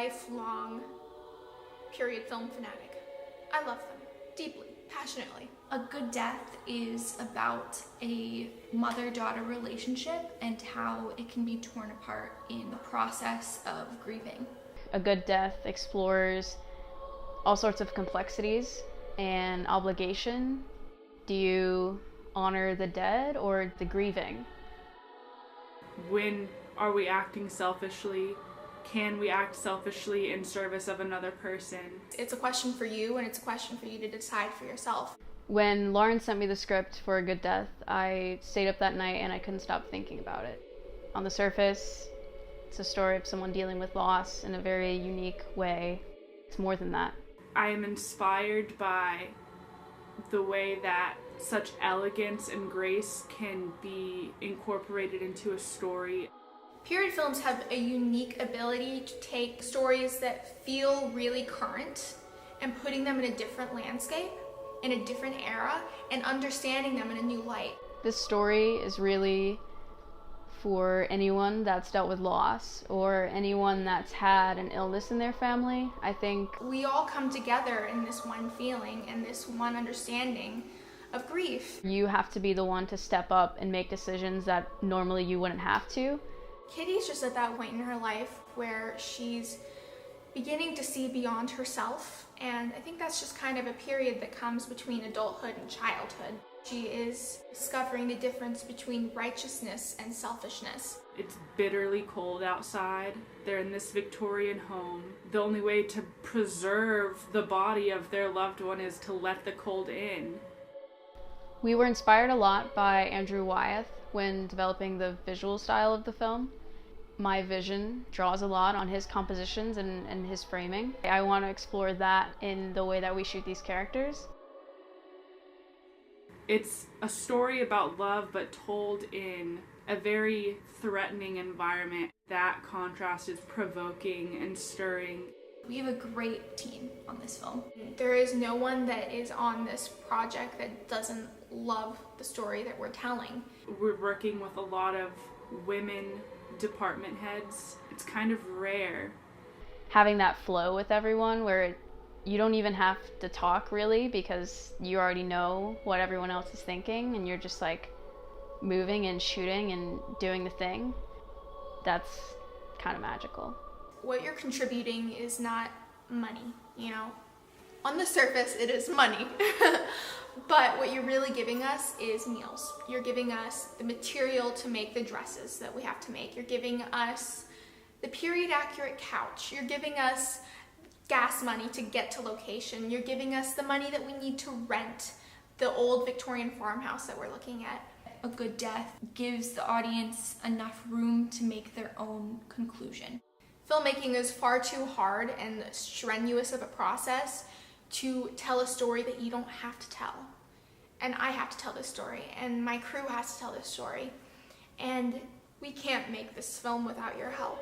lifelong period film fanatic. I love them deeply, passionately. A Good Death is about a mother-daughter relationship and how it can be torn apart in the process of grieving. A Good Death explores all sorts of complexities and obligation. Do you honor the dead or the grieving? When are we acting selfishly? Can we act selfishly in service of another person? It's a question for you, and it's a question for you to decide for yourself. When Lauren sent me the script for A Good Death, I stayed up that night and I couldn't stop thinking about it. On the surface, it's a story of someone dealing with loss in a very unique way. It's more than that. I am inspired by the way that such elegance and grace can be incorporated into a story. Period films have a unique ability to take stories that feel really current and putting them in a different landscape, in a different era, and understanding them in a new light. This story is really for anyone that's dealt with loss or anyone that's had an illness in their family. I think we all come together in this one feeling and this one understanding of grief. You have to be the one to step up and make decisions that normally you wouldn't have to. Kitty's just at that point in her life where she's beginning to see beyond herself, and I think that's just kind of a period that comes between adulthood and childhood. She is discovering the difference between righteousness and selfishness. It's bitterly cold outside. They're in this Victorian home. The only way to preserve the body of their loved one is to let the cold in. We were inspired a lot by Andrew Wyeth when developing the visual style of the film. My vision draws a lot on his compositions and his framing. I want to explore that in the way that we shoot these characters. It's a story about love, but told in a very threatening environment. That contrast is provoking and stirring. We have a great team on this film. There is no one that is on this project that doesn't love the story that we're telling. We're working with a lot of women department heads. It's kind of rare. Having that flow with everyone where you don't even have to talk really because you already know what everyone else is thinking and you're just like moving and shooting and doing the thing. That's kind of magical. What you're contributing is not money, you know. On the surface, it is money. But what you're really giving us is meals. You're giving us the material to make the dresses that we have to make. You're giving us the period-accurate couch. You're giving us gas money to get to location. You're giving us the money that we need to rent the old Victorian farmhouse that we're looking at. A Good Death gives the audience enough room to make their own conclusion. Filmmaking is far too hard and strenuous of a process to tell a story that you don't have to tell. And I have to tell this story, and my crew has to tell this story. And we can't make this film without your help.